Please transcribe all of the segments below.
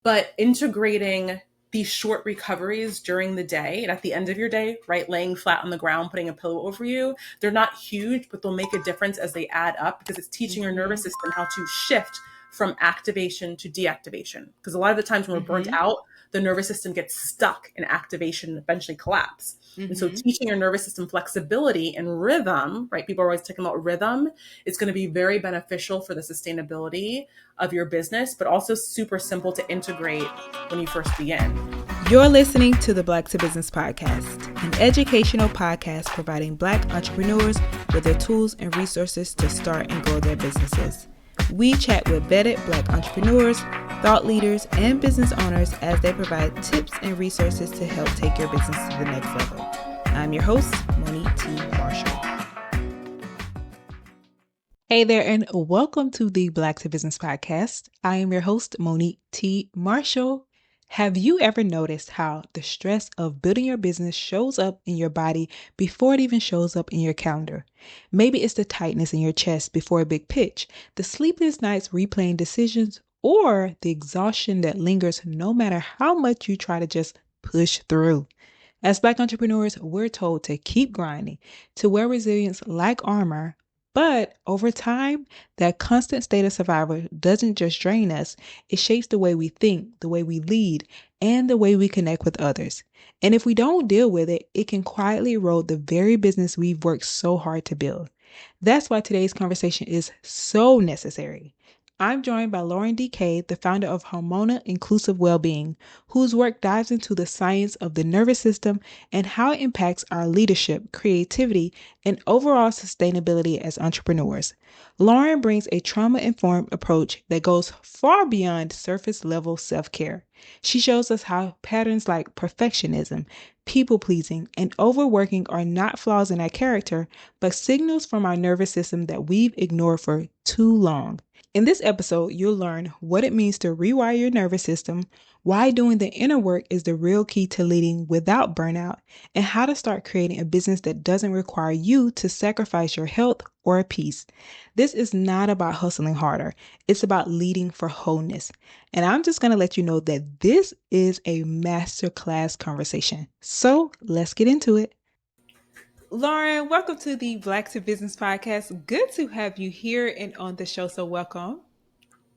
But integrating these short recoveries during the day and at the end of your day, right, laying flat on the ground, putting a pillow over you, they're not huge, but they'll make a difference as they add up because it's teaching your nervous system how to shift from activation to deactivation. Because a lot of the times when we're burnt out, the nervous system gets stuck in activation and eventually collapse. And so teaching your nervous system flexibility and rhythm, right? People are always talking about rhythm. It's going to be very beneficial for the sustainability of your business, but also super simple to integrate when you first begin. You're listening to the Black to Business Podcast, an educational podcast providing Black entrepreneurs with the tools and resources to start and grow their businesses. We chat with vetted Black entrepreneurs, thought leaders, and business owners as they provide tips and resources to help take your business to the next level. I'm your host, Monique T. Marshall. Hey there, and welcome to the Black to Business Podcast. I am your host, Monique T. Marshall. Have you ever noticed how the stress of building your business shows up in your body before it even shows up in your calendar? Maybe it's the tightness in your chest before a big pitch, the sleepless nights replaying decisions, or the exhaustion that lingers no matter how much you try to just push through. As Black entrepreneurs, we're told to keep grinding, to wear resilience like armor. But over time, that constant state of survival doesn't just drain us, it shapes the way we think, the way we lead, and the way we connect with others. And if we don't deal with it, it can quietly erode the very business we've worked so hard to build. That's why today's conversation is so necessary. I'm joined by Lauren Dike, the founder of Harmona Inclusive Wellbeing, whose work dives into the science of the nervous system and how it impacts our leadership, creativity, and overall sustainability as entrepreneurs. Lauren brings a trauma-informed approach that goes far beyond surface-level self-care. She shows us how patterns like perfectionism, people-pleasing, and overworking are not flaws in our character, but signals from our nervous system that we've ignored for too long. In this episode, you'll learn what it means to rewire your nervous system, why doing the inner work is the real key to leading without burnout, and how to start creating a business that doesn't require you to sacrifice your health or peace. This is not about hustling harder. It's about leading for wholeness. And I'm just going to let you know that this is a masterclass conversation. So let's get into it. Lauren, welcome to the Black to Business Podcast. Good to have you here and on the show, so welcome.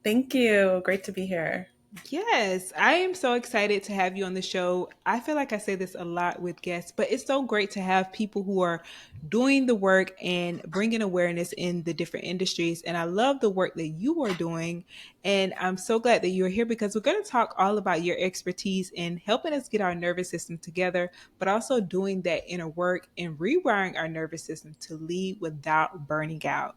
Thank you. Great to be here. Yes, I am so excited to have you on the show. I feel like I say this a lot with guests, but it's so great to have people who are doing the work and bringing awareness in the different industries. And I love the work that you are doing. And I'm so glad that you're here because we're going to talk all about your expertise in helping us get our nervous system together, but also doing that inner work and rewiring our nervous system to lead without burning out.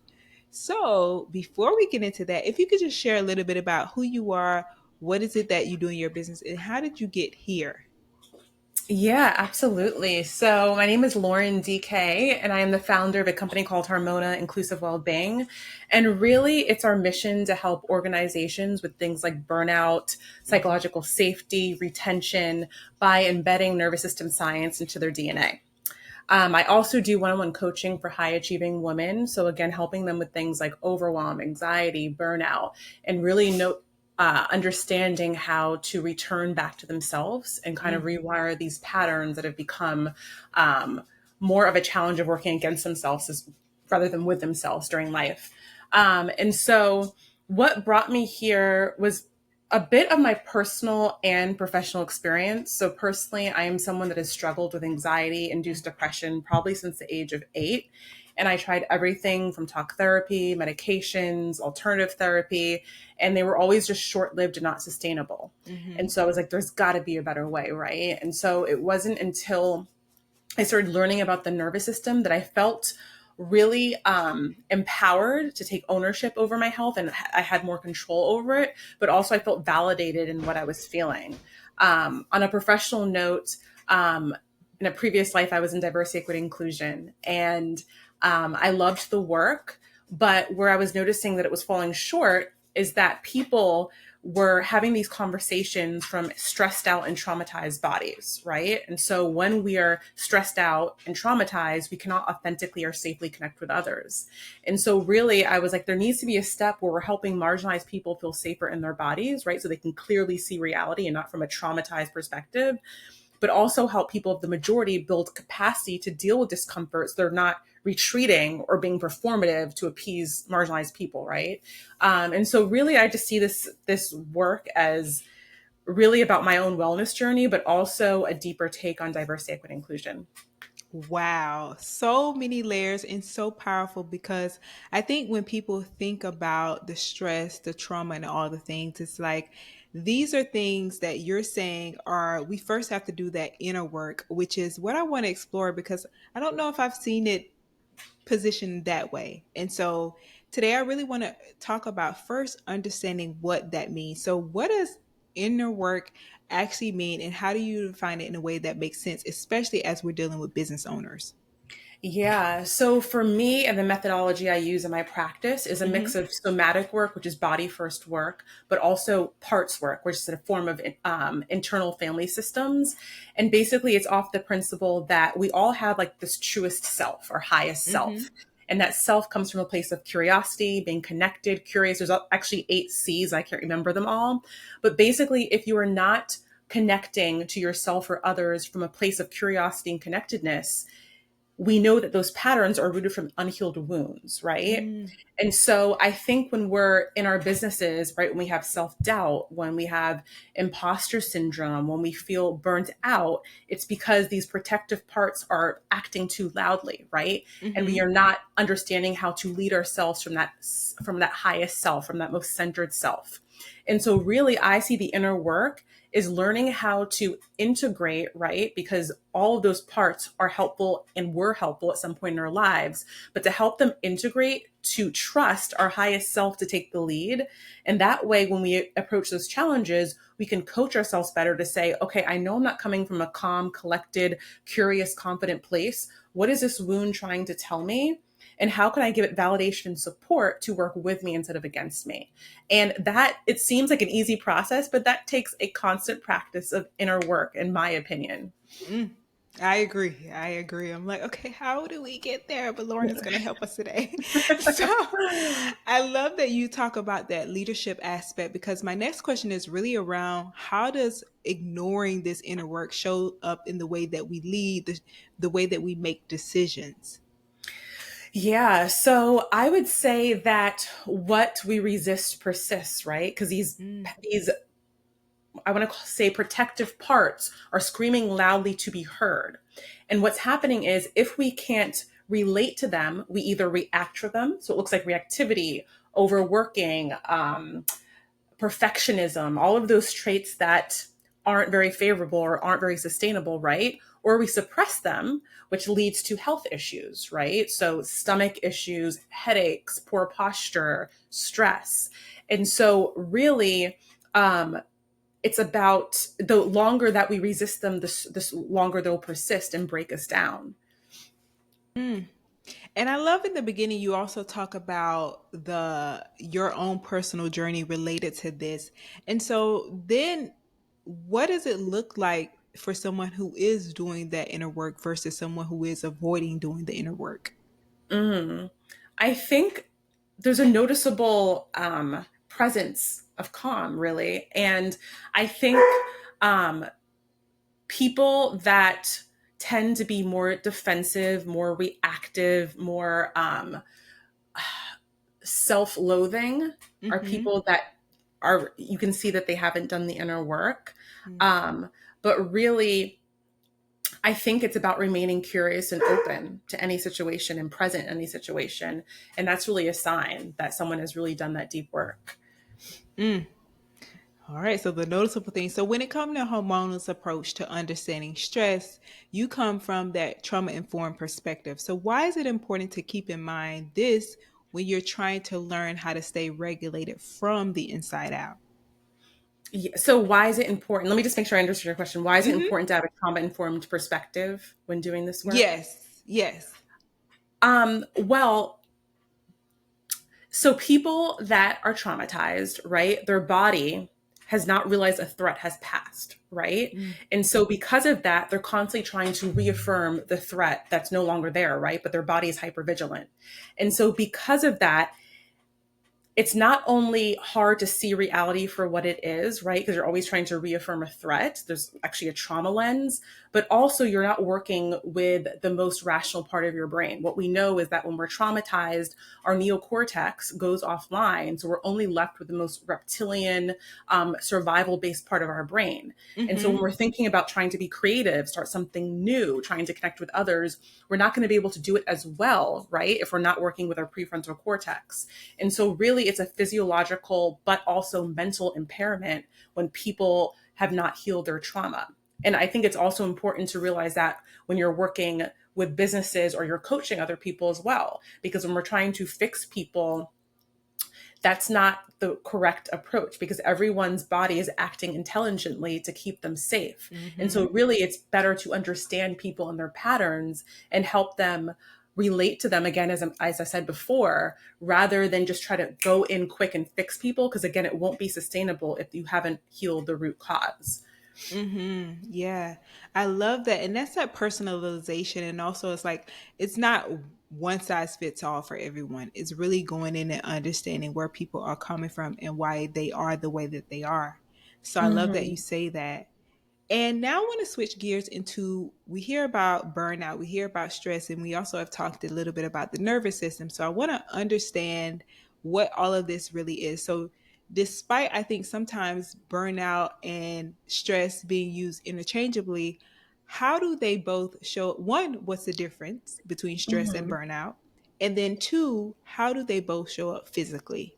So before we get into that, if you could just share a little bit about who you are, what is it that you do in your business, and how did you get here? Yeah, absolutely. So my name is Lauren Dike, and I am the founder of a company called Harmona Inclusive Wellbeing. And really, it's our mission to help organizations with things like burnout, psychological safety, retention by embedding nervous system science into their DNA. I also do one-on-one coaching for high-achieving women. So again, helping them with things like overwhelm, anxiety, burnout, and really understanding how to return back to themselves and kind of rewire these patterns that have become more of a challenge of working against themselves rather than with themselves during life. And so what brought me here was a bit of my personal and professional experience. So personally, I am someone that has struggled with anxiety-induced depression probably since the age of 8. And I tried everything from talk therapy, medications, alternative therapy, and they were always just short-lived and not sustainable. And so I was like, there's got to be a better way, right? And so it wasn't until I started learning about the nervous system that I felt really empowered to take ownership over my health, and I had more control over it, but also I felt validated in what I was feeling. On a professional note, in a previous life, I was in diversity, equity, inclusion, and I loved the work, but where I was noticing that it was falling short is that people we're having these conversations from stressed out and traumatized bodies, right? And so when we are stressed out and traumatized, we cannot authentically or safely connect with others. And so really, I was like, there needs to be a step where we're helping marginalized people feel safer in their bodies, right? So they can clearly see reality and not from a traumatized perspective, but also help people of the majority build capacity to deal with discomforts. They're not retreating or being performative to appease marginalized people, right? And so really, I just see this work as really about my own wellness journey, but also a deeper take on diversity, equity, inclusion. Wow, so many layers and so powerful because I think when people think about the stress, the trauma, and all the things, it's like these are things that you're saying are we first have to do that inner work, which is what I want to explore because I don't know if I've seen it positioned that way. And so today I really want to talk about first understanding what that means. So, what does inner work actually mean, and how do you define it in a way that makes sense, especially as we're dealing with business owners? Yeah. So for me and the methodology I use in my practice is a mix Mm-hmm. of somatic work, which is body first work, but also parts work, which is a form of internal family systems. And basically, it's off the principle that we all have like this truest self or highest Mm-hmm. self. And that self comes from a place of curiosity, being connected, curious. There's actually 8 C's. I can't remember them all. But basically, if you are not connecting to yourself or others from a place of curiosity and connectedness, we know that those patterns are rooted from unhealed wounds, right? Mm-hmm. And so I think when we're in our businesses, right, when we have self doubt, when we have imposter syndrome, when we feel burnt out, it's because these protective parts are acting too loudly, right? And we Mm-hmm. are not understanding how to lead ourselves from that highest self, from that most centered self. And so really I see the inner work is learning how to integrate, right? Because all of those parts are helpful and were helpful at some point in our lives, but to help them integrate, to trust our highest self to take the lead. And that way, when we approach those challenges, we can coach ourselves better to say, okay, I know I'm not coming from a calm, collected, curious, confident place. What is this wound trying to tell me? And how can I give it validation and support to work with me instead of against me? And that it seems like an easy process, but that takes a constant practice of inner work, in my opinion. Mm. I agree. I agree. I'm like, okay, how do we get there? But Lauren is going to help us today. So I love that you talk about that leadership aspect because my next question is really around how does ignoring this inner work show up in the way that we lead, the way that we make decisions? Yeah, so I would say that what we resist persists, right? Because Mm, these I want to say protective parts are screaming loudly to be heard. And what's happening is if we can't relate to them, we either react to them. So it looks like reactivity, overworking, perfectionism, all of those traits that aren't very favorable or aren't very sustainable, right? Or we suppress them, which leads to health issues, right? So stomach issues, headaches, poor posture, stress. And so really, it's about the longer that we resist them, this longer they'll persist and break us down. mm. And I love in the beginning you also talk about the your own personal journey related to this. And so then what does it look like for someone who is doing that inner work versus someone who is avoiding doing the inner work? Mm. I think there's a noticeable presence of calm, really. And I think um, people that tend to be more defensive, more reactive, more self loathing are Mm-hmm. people that are, you can see that they haven't done the inner work. Um, but really, I think it's about remaining curious and open to any situation and present in any situation. And that's really a sign that someone has really done that deep work. Mm. All right, so the noticeable thing. So when it comes to hormonal's approach to understanding stress, you come from that trauma informed perspective. So why is it important to keep in mind this when you're trying to learn how to stay regulated from the inside out? Yeah, so why is it important? Let me just make sure I understood your question. Why is it Hmm. important to have a trauma informed perspective when doing this work? Yes, yes. Well, so people that are traumatized, right? Their body has not realized a threat has passed, right? Mm. And so because of that, they're constantly trying to reaffirm the threat that's no longer there, right? But their body is hypervigilant. And so because of that, it's not only hard to see reality for what it is, right? Because you're always trying to reaffirm a threat. There's actually a trauma lens, but also you're not working with the most rational part of your brain. What we know is that when we're traumatized, our neocortex goes offline. So we're only left with the most reptilian, survival based part of our brain. And so when Mm-hmm. we're thinking about trying to be creative, start something new, trying to connect with others, we're not going to be able to do it as well, right? If we're not working with our prefrontal cortex. And so really it's a physiological, but also mental impairment when people have not healed their trauma. And I think it's also important to realize that when you're working with businesses or you're coaching other people as well, because when we're trying to fix people, that's not the correct approach because everyone's body is acting intelligently to keep them safe. And Mm-hmm. so really it's better to understand people and their patterns and help them relate to them again, as I said before, rather than just try to go in quick and fix people. Because again, it won't be sustainable if you haven't healed the root cause. Mm-hmm. Yeah. I love that. And that's that personalization. And also it's like it's not one size fits all for everyone. It's really going in and understanding where people are coming from and why they are the way that they are. So I love that you Mhm. say that. And now I want to switch gears into we hear about burnout, we hear about stress, and we also have talked a little bit about the nervous system. So I want to understand what all of this really is. So, despite I think sometimes burnout and stress being used interchangeably, how do they both show one, what's the difference between stress and Mhm. burnout? And then two, how do they both show up physically?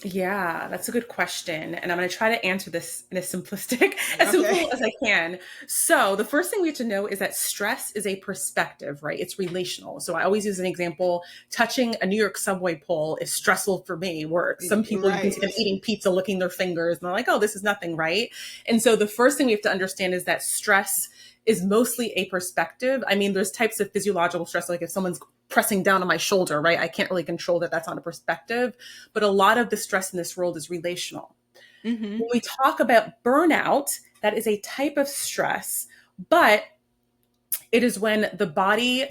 Yeah, that's a good question. And I'm going to try to answer this in a simplistic, as Okay. simple as I can. So, the first thing we have to know is that stress is a perspective, right? It's relational. So, I always use an example touching a New York subway pole is stressful for me, where some people you can see Right. them eating pizza, licking their fingers, and they're like, oh, this is nothing, right? And so, the first thing we have to understand is that stress is mostly a perspective. I mean, there's types of physiological stress, like if someone's pressing down on my shoulder, right? I can't really control that. That's not a perspective. But a lot of the stress in this world is relational. When Mm-hmm. we talk about burnout, that is a type of stress, but it is when the body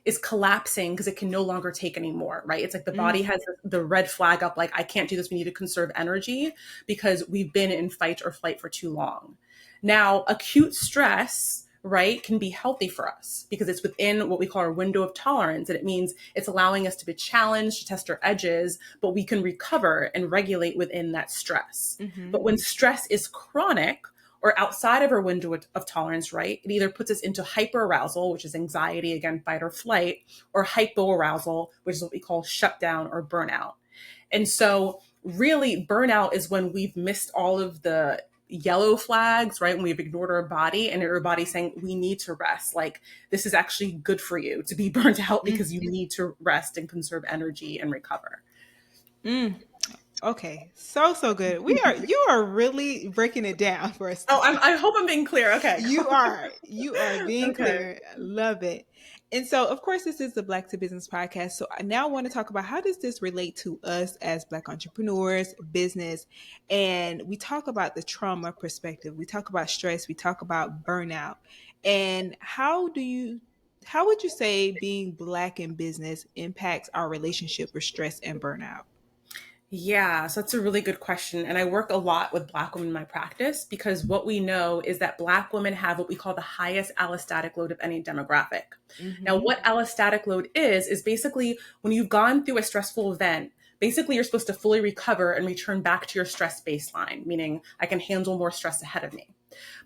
is collapsing because it can no longer take anymore, right? It's like the body has the red flag up, like, I can't do this. We need to conserve energy because we've been in fight or flight for too long. Now, acute stress, right, can be healthy for us because it's within what we call our window of tolerance. And it means it's allowing us to be challenged, to test our edges, but we can recover and regulate within that stress. Mm-hmm. But when stress is chronic, or outside of our window of tolerance, right? It either puts us into hyperarousal, which is anxiety, again, fight or flight, or hypoarousal, which is what we call shutdown or burnout. And so, really, burnout is when we've missed all of the yellow flags, right? When we've ignored our body and our body saying, we need to rest. Like, this is actually good for you to be burnt out because you need to rest and conserve energy and recover. Mm-hmm. Okay, so good. You are really breaking it down for us Oh, today. I hope I'm being clear. Okay. You are being Okay. clear. Love it. And so, of course, this is the Black to Business podcast. So I now want to talk about how does this relate to us as Black entrepreneurs, business, and we talk about the trauma perspective. We talk about stress. We talk about burnout, and how would you say being Black in business impacts our relationship with stress and burnout? Yeah, so that's a really good question. And I work a lot with Black women in my practice because what we know is that Black women have what we call the highest allostatic load of any demographic. Now, Mm-hmm. what allostatic load is basically when you've gone through a stressful event, basically you're supposed to fully recover and return back to your stress baseline, meaning I can handle more stress ahead of me.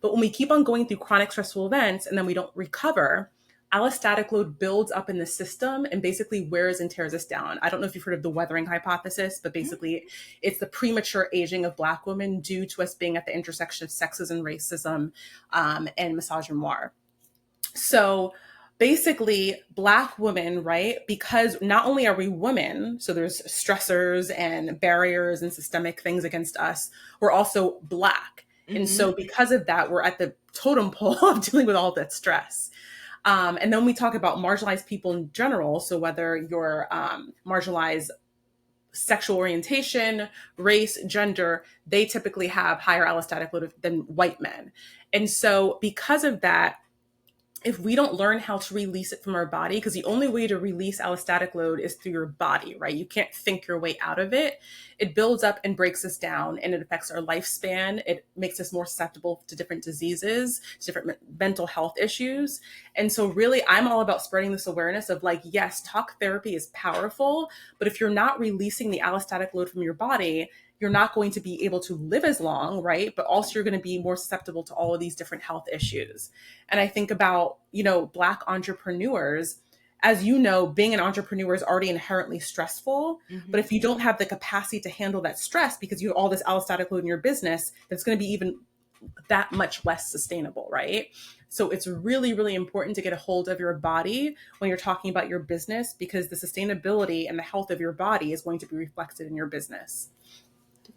But when we keep on going through chronic stressful events and then we don't recover, allostatic load builds up in the system and basically wears and tears us down. I don't know if you've heard of the weathering hypothesis, but basically it's the premature aging of Black women due to us being at the intersection of sexism, racism, and misogynoir. So basically, Black women, right? Because not only are we women, so there's stressors and barriers and systemic things against us, we're also Black. And Mm-hmm. so because of that, we're at the totem pole of dealing with all that stress. And then we talk about marginalized people in general. So whether you're marginalized sexual orientation, race, gender, they typically have higher allostatic load than white men. And so because of that, if we don't learn how to release it from our body, because the only way to release allostatic load is through your body, right? You can't think your way out of it. It builds up and breaks us down, and it affects our lifespan. It makes us more susceptible to different diseases, to different mental health issues. And so really, I'm all about spreading this awareness of like, yes, talk therapy is powerful, but if you're not releasing the allostatic load from your body, you're not going to be able to live as long, right? But also you're going to be more susceptible to all of these different health issues. And I think about, Black entrepreneurs. As you know, being an entrepreneur is already inherently stressful. But Mm-hmm. if you don't have the capacity to handle that stress because you have all this allostatic load in your business, that's going to be even that much less sustainable, right? So it's really, really important to get a hold of your body when you're talking about your business, because the sustainability and the health of your body is going to be reflected in your business.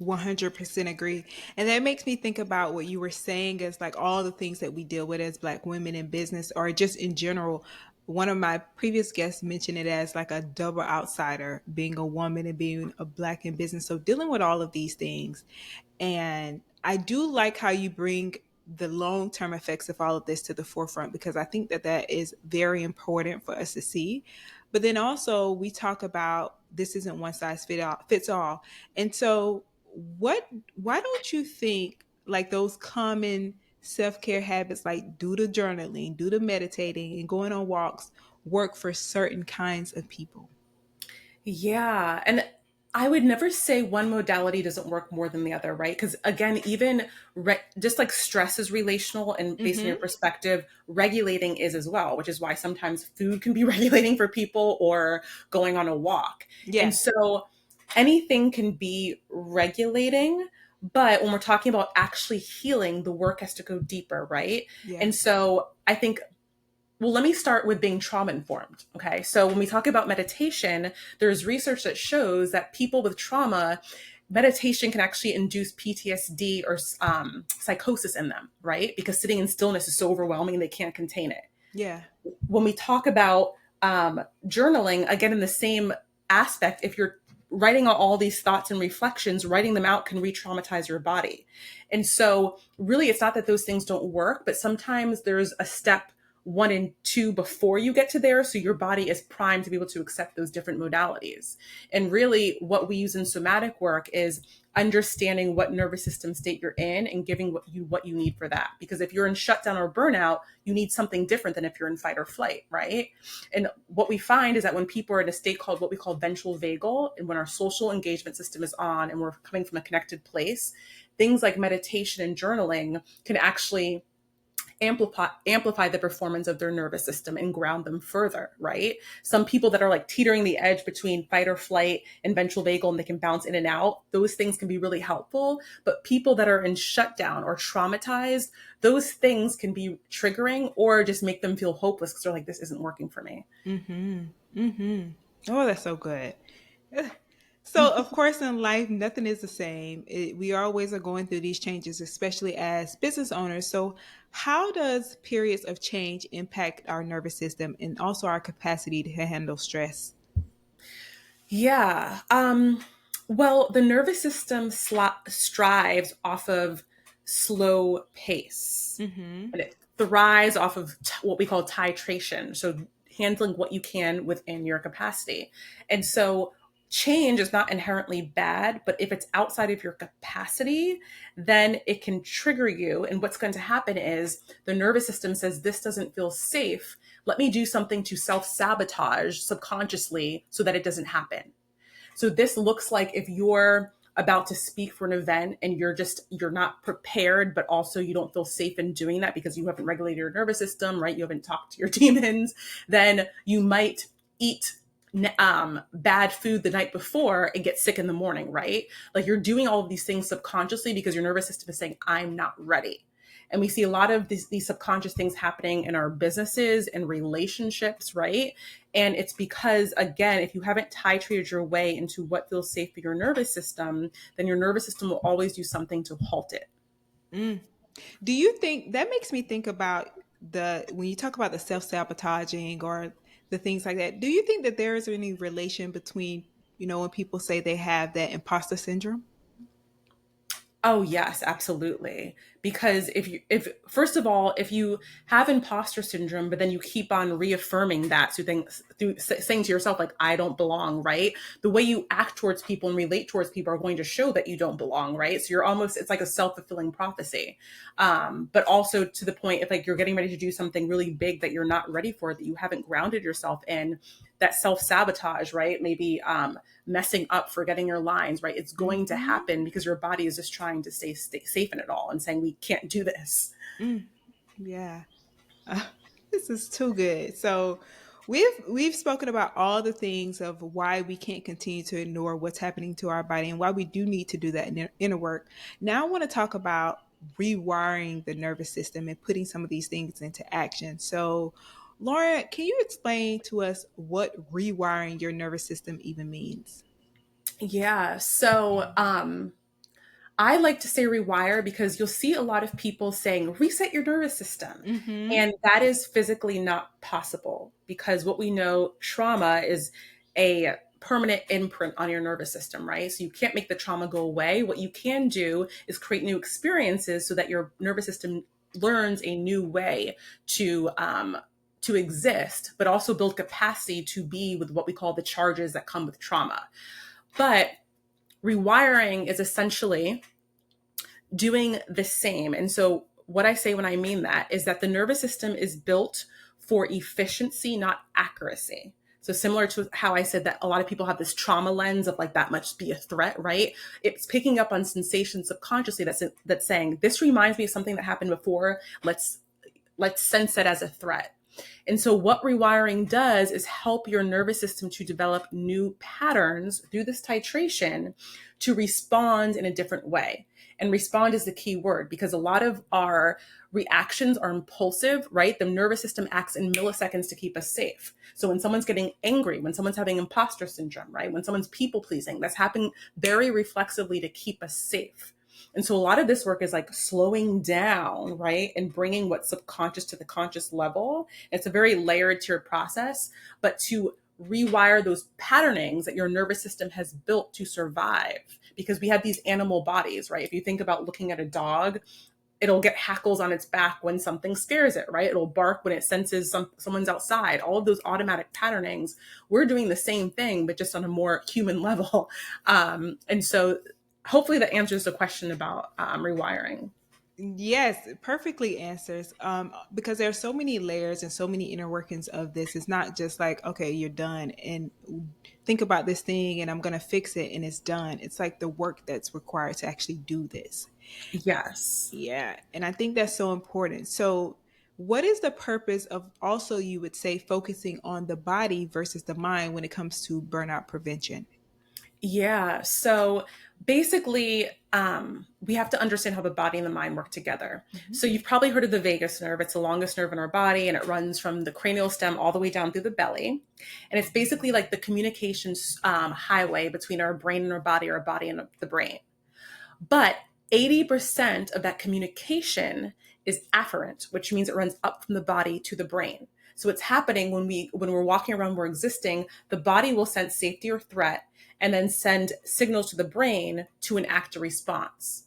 100% agree. And that makes me think about what you were saying as like all the things that we deal with as Black women in business or just in general. One of my previous guests mentioned it as like a double outsider, being a woman and being a Black in business. So dealing with all of these things. And I do like how you bring the long term effects of all of this to the forefront because I think that that is very important for us to see. But then also, we talk about this isn't one size fits all. And so, why don't you think like those common self care habits like do the journaling, do the meditating, and going on walks work for certain kinds of people? Yeah. And I would never say one modality doesn't work more than the other, right? Because again, even just like stress is relational and based on your Mm-hmm. perspective, regulating is as well, which is why sometimes food can be regulating for people or going on a walk. And Yeah. so anything can be regulating. But when we're talking about actually healing, the work has to go deeper, right? Yeah. And so I think, well, let me start with being trauma informed. Okay. So when we talk about meditation, there's research that shows that people with trauma, meditation can actually induce PTSD or psychosis in them, right? Because sitting in stillness is so overwhelming, they can't contain it. Yeah. When we talk about journaling, again, in the same aspect, if you're writing out all these thoughts and reflections, writing them out can re traumatize your body. And so, really, it's not that those things don't work, but sometimes there's a step one and two before you get to there. So your body is primed to be able to accept those different modalities. And really, what we use in somatic work is understanding what nervous system state you're in and giving what you need for that. Because if you're in shutdown or burnout, you need something different than if you're in fight or flight, right? And what we find is that when people are in a state called what we call ventral vagal, and when our social engagement system is on and we're coming from a connected place, things like meditation and journaling can actually amplify the performance of their nervous system and ground them further, right? Some people that are like teetering the edge between fight or flight and ventral vagal and they can bounce in and out, those things can be really helpful. But people that are in shutdown or traumatized, those things can be triggering or just make them feel hopeless because they're like, this isn't working for me. Mm-hmm. Mm-hmm. Oh, that's so good. So, of course, in life, nothing is the same. We always are going through these changes, especially as business owners. So, how does periods of change impact our nervous system and also our capacity to handle stress? Yeah. Well, the nervous system strives off of slow pace, Mm-hmm. and it thrives off of what we call titration. So handling what you can within your capacity. And so change is not inherently bad, but if it's outside of your capacity, then it can trigger you. And what's going to happen is the nervous system says, this doesn't feel safe. Let me do something to self sabotage subconsciously so that it doesn't happen. So this looks like if you're about to speak for an event and you're not prepared, but also you don't feel safe in doing that because you haven't regulated your nervous system, right? You haven't talked to your demons, then you might eat bad food the night before and get sick in the morning, right? Like you're doing all of these things subconsciously because your nervous system is saying, I'm not ready. And we see a lot of these subconscious things happening in our businesses and relationships, right? And it's because, again, if you haven't titrated your way into what feels safe for your nervous system, then your nervous system will always do something to halt it. Mm. Do you think that makes me think about the when you talk about the self sabotaging or the things like that? Do you think that there is any relation between when people say they have that imposter syndrome? Oh yes, absolutely. Because if first of all, if you have imposter syndrome, but then you keep on reaffirming that through saying to yourself like I don't belong, right? The way you act towards people and relate towards people are going to show that you don't belong, right? So you're almost it's like a self-fulfilling prophecy. But also to the point if like you're getting ready to do something really big that you're not ready for, that you haven't grounded yourself in, that self-sabotage, right? Maybe messing up, forgetting your lines, right? It's going to Mm-hmm. happen because your body is just trying to stay safe in it all and saying, we can't do this. Mm, yeah. Uh, this is too good. So we've spoken about all the things of why we can't continue to ignore what's happening to our body and why we do need to do that inner work. Now I want to talk about rewiring the nervous system and putting some of these things into action. So Laura, can you explain to us what rewiring your nervous system even means? Yeah. So, I like to say rewire because you'll see a lot of people saying reset your nervous system. Mm-hmm. And that is physically not possible because what we know trauma is a permanent imprint on your nervous system, right? So you can't make the trauma go away. What you can do is create new experiences so that your nervous system learns a new way to exist, but also build capacity to be with what we call the charges that come with trauma. But rewiring is essentially doing the same. And so, what I say when I mean that is that the nervous system is built for efficiency, not accuracy. So, similar to how I said that a lot of people have this trauma lens of like that must be a threat, right? It's picking up on sensations subconsciously that's saying, this reminds me of something that happened before. Let's sense it as a threat. And so, what rewiring does is help your nervous system to develop new patterns through this titration to respond in a different way. And respond is the key word because a lot of our reactions are impulsive, right? The nervous system acts in milliseconds to keep us safe. So, when someone's getting angry, when someone's having imposter syndrome, right? When someone's people pleasing, that's happening very reflexively to keep us safe. And so a lot of this work is like slowing down, right? And bringing what's subconscious to the conscious level. It's a very layered tiered process, but to rewire those patternings that your nervous system has built to survive because we have these animal bodies, right? If you think about looking at a dog, it'll get hackles on its back when something scares it, right? It'll bark when it senses someone's outside. All of those automatic patternings, we're doing the same thing, but just on a more human level. And so hopefully that answers the question about rewiring. Yes, it perfectly answers. Because there are so many layers and so many inner workings of this. It's not just like, okay, you're done and think about this thing and I'm going to fix it and it's done. It's like the work that's required to actually do this. Yes. Yeah. And I think that's so important. So, what is the purpose of also, you would say, focusing on the body versus the mind when it comes to burnout prevention? Yeah. So basically, we have to understand how the body and the mind work together. Mhm. So you've probably heard of the vagus nerve. It's the longest nerve in our body, and it runs from the cranial stem all the way down through the belly. And it's basically like the communications highway between our brain and our body and the brain. But 80% of that communication is afferent, which means it runs up from the body to the brain. So it's happening when we're walking around, we're existing, the body will sense safety or threat and then send signals to the brain to enact a response.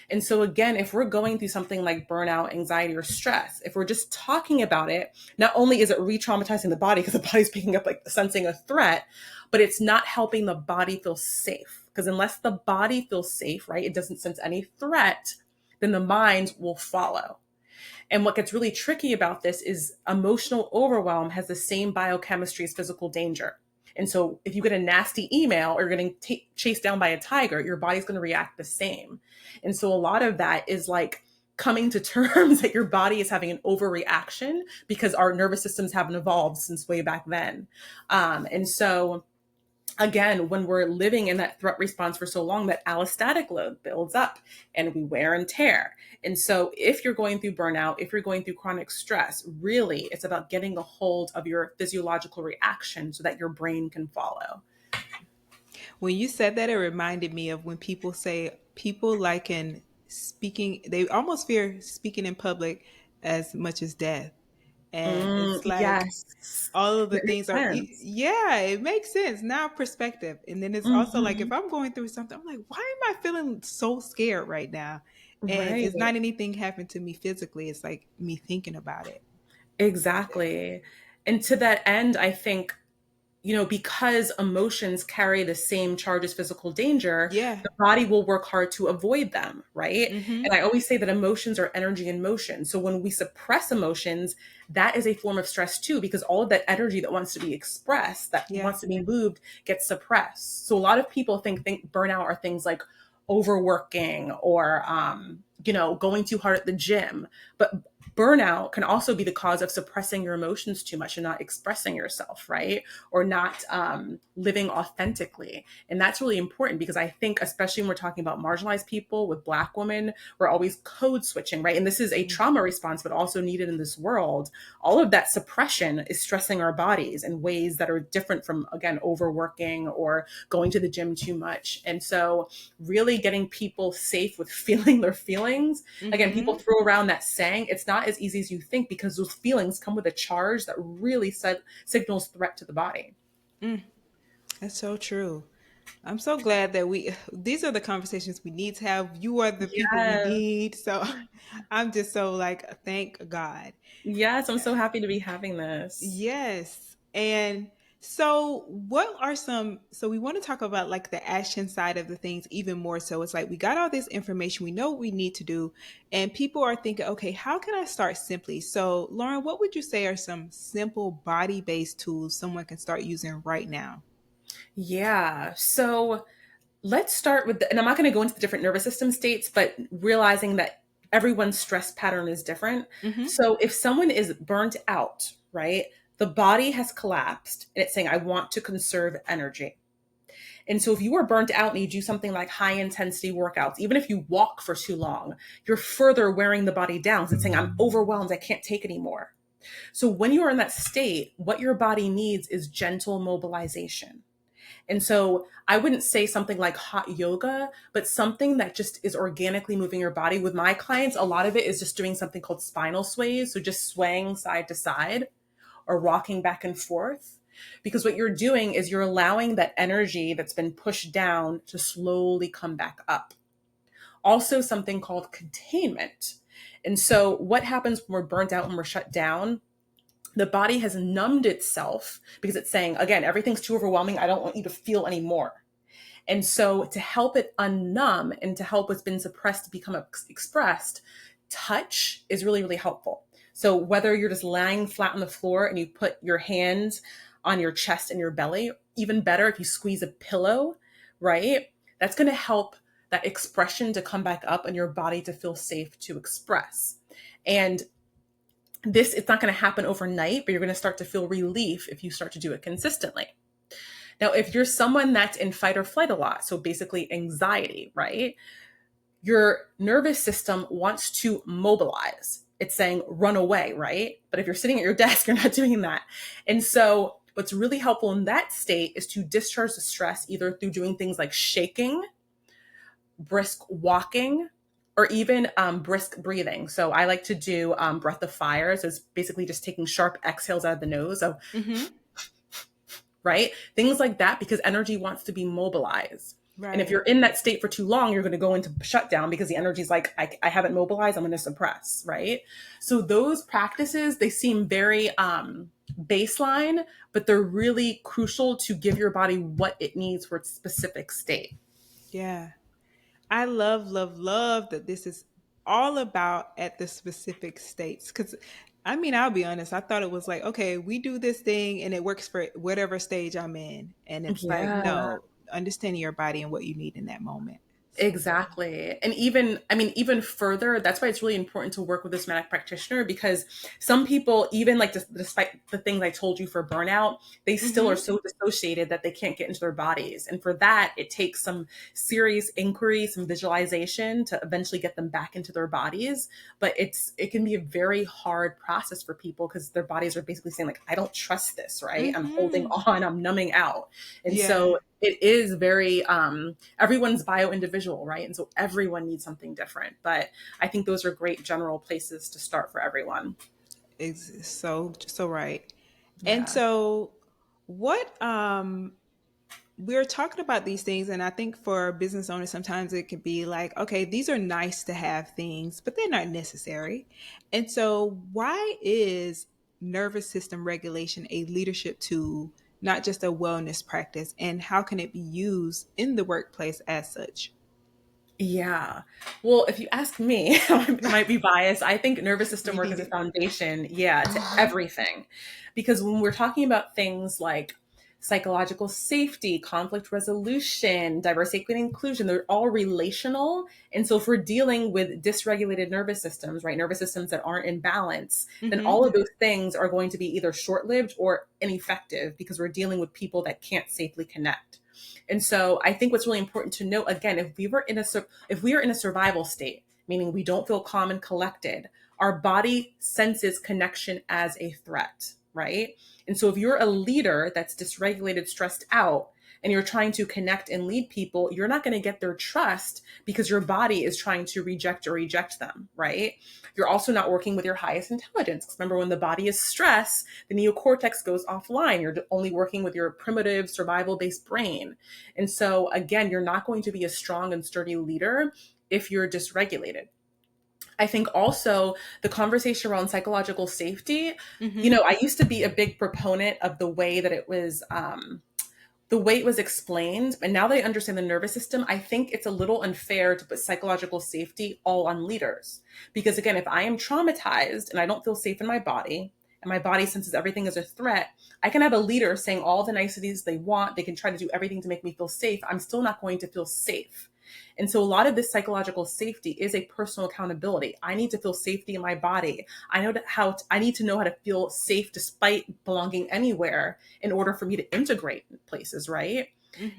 And so again, if we're going through something like burnout, anxiety, or stress, if we're just talking about it, not only is it re-traumatizing the body because the body's picking up like sensing a threat, but it's not helping the body feel safe. Because unless the body feels safe, right, it doesn't sense any threat, then the mind will follow. And what gets really tricky about this is emotional overwhelm has the same biochemistry as physical danger. And so if you get a nasty email or you're getting chased down by a tiger, your body's going to react the same. And so a lot of that is like coming to terms that your body is having an overreaction because our nervous systems haven't evolved since way back then. And so again, when we're living in that threat response for so long, that allostatic load builds up and we wear and tear. And so if you're going through burnout, if you're going through chronic stress, really it's about getting a hold of your physiological reaction so that your brain can follow. When you said that, it reminded me of when people say people liken speaking, they almost fear speaking in public as much as death. And it's like Yes. all of the That things makes are, sense. yeah, it makes sense now, perspective. And then it's also like if Hmm. I'm going through something, I'm like, why am I feeling so scared right now? And Right. it's not anything happened to me physically, it's like me thinking about it. Exactly. And to that end, I think, because emotions carry the same charge as physical danger, Yeah. the body will work hard to avoid them, right? And Mm-hmm. I always say that emotions are energy in motion. So when we suppress emotions, that is a form of stress too, because all of that energy that wants to be expressed, that Yeah. wants to be moved, gets suppressed. So a lot of people think burnout are things like overworking or going too hard at the gym, but burnout can also be the cause of suppressing your emotions too much and not expressing yourself, right? Or not living authentically. And that's really important because I think, especially when we're talking about marginalized people with Black women, we're always code switching, right? And this is a trauma response, but also needed in this world. All of that suppression is stressing our bodies in ways that are different from, again, overworking or going to the gym too much. And so, really getting people safe with feeling their feelings. Again, people Mm-hmm. throw around that saying, it's not as easy as you think because those feelings come with a charge that really signals threat to the body. Mm, that's so true. I'm so glad that these are the conversations we need to have. You are the people we Yes. need. So I'm just so like, thank God. Yes, I'm so happy to be having this. Yes. And so what are so we want to talk about like the action side of the things even more. So it's like we got all this information, we know what we need to do, and people are thinking, okay, how can I start simply? So Lauren, what would you say are some simple body-based tools someone can start using right now? Yeah. So let's start with, and I'm not going to go into the different nervous system states, but realizing that everyone's stress pattern is different. Mm-hmm. So if someone is burnt out, right, the body has collapsed and it's saying, I want to conserve energy. And so if you are burnt out and you do something like high intensity workouts, even if you walk for too long, you're further wearing the body down. So it's saying, I'm overwhelmed. I can't take anymore. So when you are in that state, what your body needs is gentle mobilization. And so I wouldn't say something like hot yoga, but something that just is organically moving your body. With my clients, a lot of it is just doing something called spinal sways. So just swaying side to side or rocking back and forth. Because what you're doing is you're allowing that energy that's been pushed down to slowly come back up. Also, something called containment. And so, what happens when we're burnt out, when we're shut down? The body has numbed itself because it's saying, again, everything's too overwhelming. I don't want you to feel anymore. And so, to help it unnumb and to help what's been suppressed to become expressed, touch is really, really helpful. So, whether you're just lying flat on the floor and you put your hands on your chest and your belly, even better if you squeeze a pillow, right? That's going to help that expression to come back up and your body to feel safe to express. And this, it's not going to happen overnight, but you're going to start to feel relief if you start to do it consistently. Now, if you're someone that's in fight or flight a lot, so basically anxiety, right? Your nervous system wants to mobilize. It's saying run away, right? But if you're sitting at your desk, you're not doing that. And so what's really helpful in that state is to discharge the stress either through doing things like shaking, brisk walking, or even brisk breathing. So I like to do breath of fire. So it's basically just taking sharp exhales out of the nose. So Mm-hmm. right? Things like that, because energy wants to be mobilized. And if Right. you're in that state for too long, you're going to go into shutdown because the energy is like, I haven't mobilized, I'm going to suppress, right? So those practices, they seem very baseline, but they're really crucial to give your body what it needs for its specific state. Yeah. I love, love, love that this is all about at the specific states. Because, I mean, I'll be honest, I thought it was like, okay, we do this thing and it works for whatever stage I'm in. And it's like, Yeah. no, understanding your body and what you need in that moment. So, Exactly. And even, I mean, even further, that's why it's really important to work with a somatic practitioner because some people, even like despite the things I told you for burnout, they still are mm-hmm. so dissociated that they can't get into their bodies. And for that, it takes some serious inquiry, some visualization to eventually get them back into their bodies. But it can be a very hard process for people because their bodies are basically saying like, I don't trust this, right? I'm holding Mm-hmm. on, I'm numbing out. And Yeah. so it is very, everyone's bio individual, right? And so everyone needs something different. But I think those are great general places to start for everyone. So right. And Yeah. so what we're talking about these things, and I think for business owners sometimes it can be like, okay, these are nice to have things, but they're not necessary. And so why is nervous system regulation a leadership tool, not just a wellness practice, and how can it be used in the workplace as such? Yeah. Well, if you ask me, I might be biased. I think nervous system work is a foundation, yeah, to Hmm. everything. Because when we're talking about things like psychological safety, conflict resolution, diversity, equity, and inclusion, they're all relational. And so if we're dealing with dysregulated nervous systems, right, nervous systems that aren't in balance, then Hmm. all of those things are going to be either short-lived or ineffective because we're dealing with people that can't safely connect. And so I think what's really important to note again, if we are in a survival state, meaning we don't feel calm and collected, our body senses connection as a threat, right? And so if you're a leader that's dysregulated, stressed out, and you're trying to connect and lead people, you're not going to get their trust because your body is trying to reject or reject them, right? You're also not working with your highest intelligence. Because remember, when the body is stressed, the neocortex goes offline. You're only working with your primitive survival based brain. And so, again, you're not going to be a strong and sturdy leader if you're dysregulated. I think also the conversation around psychological safety, Hmm. I used to be a big proponent of the way it was explained. And now that I understand the nervous system, I think it's a little unfair to put psychological safety all on leaders. Because again, if I am traumatized and I don't feel safe in my body, and my body senses everything as a threat, I can have a leader saying all the niceties they want. They can try to do everything to make me feel safe. I'm still not going to feel safe. And so a lot of this psychological safety is a personal accountability. I need to feel safety in my body. I need to know how to feel safe despite belonging anywhere in order for me to integrate places, right?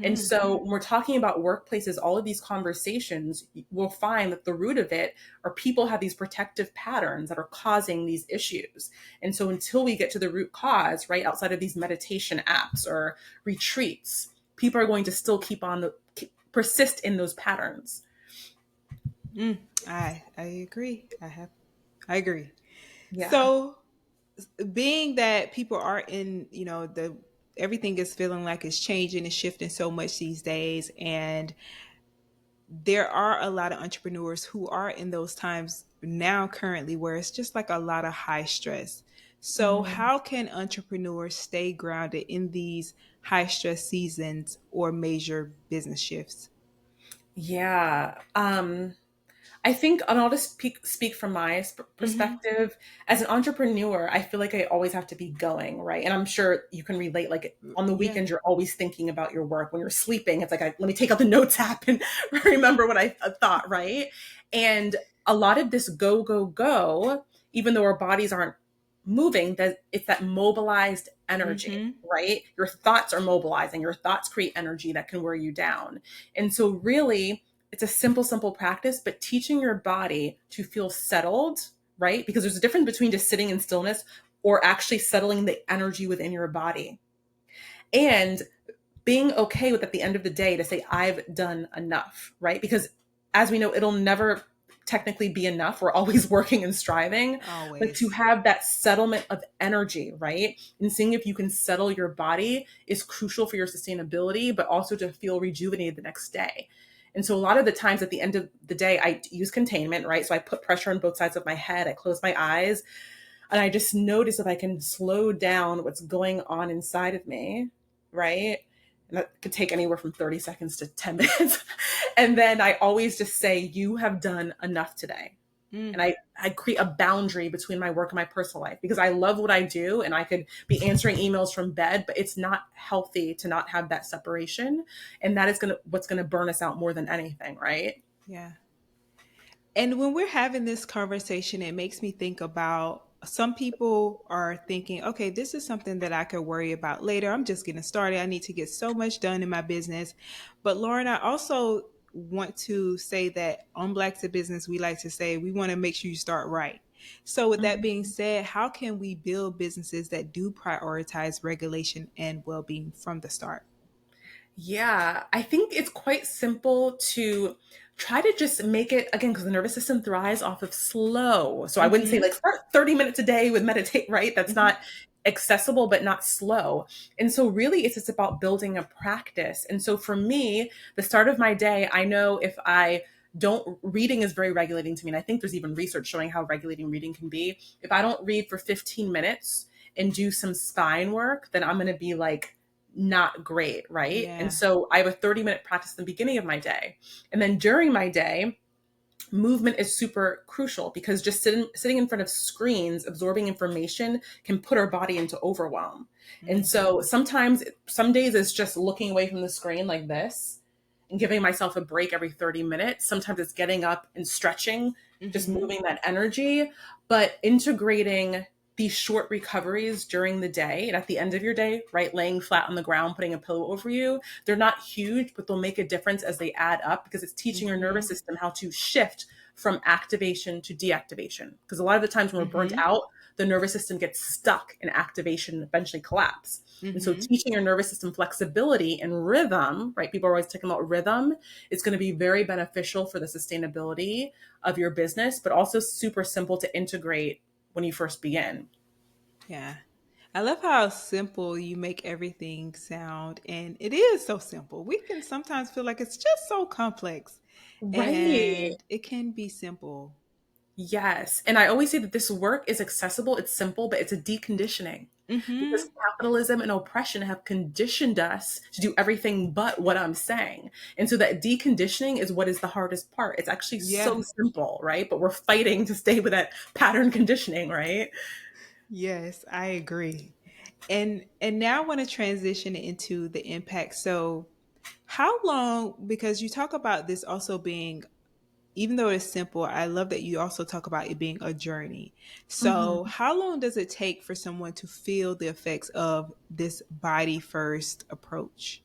And Hmm. so when we're talking about workplaces, all of these conversations, we'll find that the root of it are people have these protective patterns that are causing these issues. And so until we get to the root cause, right, outside of these meditation apps or retreats, people are going to still persist in those patterns. I agree. I agree. Yeah. So being that people are in, the everything is feeling like it's changing and shifting so much these days, and there are a lot of entrepreneurs who are in those times now currently where it's just like a lot of high stress. So Mhm. how can entrepreneurs stay grounded in these high stress seasons or major business shifts? Yeah. I think, and I'll just speak from my Hmm. perspective as an entrepreneur. I feel like I always have to be going, right? And I'm sure you can relate. Like on the Yeah. weekends, you're always thinking about your work. When you're sleeping, it's like, let me take out the notes app and remember what I thought, right? And a lot of this go, go, go, even though our bodies aren't moving, that it's that mobilized energy, Hmm. right? Your thoughts are mobilizing. Your thoughts create energy that can wear you down. And so really, it's a simple practice, but teaching your body to feel settled, right? Because there's a difference between just sitting in stillness or actually settling the energy within your body. And being okay with at the end of the day to say, I've done enough, right? Because as we know, it'll never technically be enough. We're always working and striving, but to Always. have that settlement of energy, right? And seeing if you can settle your body is crucial for your sustainability, but also to feel rejuvenated the next day. And so a lot of the times at the end of the day, I use containment, right? So I put pressure on both sides of my head. I close my eyes and I just notice if I can slow down what's going on inside of me, right? And that could take anywhere from 30 seconds to 10 minutes. And then I always just say, you have done enough today. And Mm. I create a boundary between my work and my personal life because I love what I do and I could be answering emails from bed, but it's not healthy to not have that separation. And that is what's gonna burn us out more than anything, right? Yeah. And when we're having this conversation, it makes me think about some people are thinking, okay, this is something that I could worry about later. I'm just getting started. I need to get so much done in my business. But Lauren, I also want to say that on Black to Business, we like to say we want to make sure you start right. So, with that being Mhm. said, how can we build businesses that do prioritize regulation and well being from the start? Yeah, I think it's quite simple to try to just make it again, because the nervous system thrives off of slow. So I wouldn't say Mm-hmm. like start 30 minutes a day with meditate, right? That's Mm-hmm. not accessible, but not slow. And so really it's just about building a practice. And so for me, the start of my day, I know if I don't, reading is very regulating to me. And I think there's even research showing how regulating reading can be. If I don't read for 15 minutes and do some spine work, then I'm going to be like, not great, right? And Yeah. so I have a 30-minute practice at the beginning of my day. And then during my day, movement is super crucial because just sitting in front of screens, absorbing information can put our body into overwhelm. And Mm-hmm. so sometimes, some days it's just looking away from the screen like this and giving myself a break every 30 minutes. Sometimes it's getting up and stretching, just Mm-hmm. moving that energy, but integrating these short recoveries during the day and at the end of your day, right? Laying flat on the ground, putting a pillow over you. They're not huge, but they'll make a difference as they add up because it's teaching your nervous Mm-hmm. system how to shift from activation to deactivation. Because a lot of the times when we're burnt Mm-hmm. out, the nervous system gets stuck in activation and eventually collapse. And so Mm-hmm. teaching your nervous system flexibility and rhythm, right? People are always talking about rhythm. It's going to be very beneficial for the sustainability of your business, but also super simple to integrate when you first begin. Yeah. I love how simple you make everything sound. And it is so simple. We can sometimes feel like it's just so complex, Right. and it can be simple. Yes. And I always say that this work is accessible, it's simple, but it's a deconditioning Mm-hmm. because capitalism and oppression have conditioned us to do everything but what I'm saying. And so that deconditioning is what is the hardest part. It's actually Yeah. so simple, right? But we're fighting to stay with that pattern conditioning, right? Yes, I agree. And now I want to transition into the impact. So how long, because you talk about this also being, even though it's simple, I love that you also talk about it being a journey. So, Mhm. how long does it take for someone to feel the effects of this body first approach?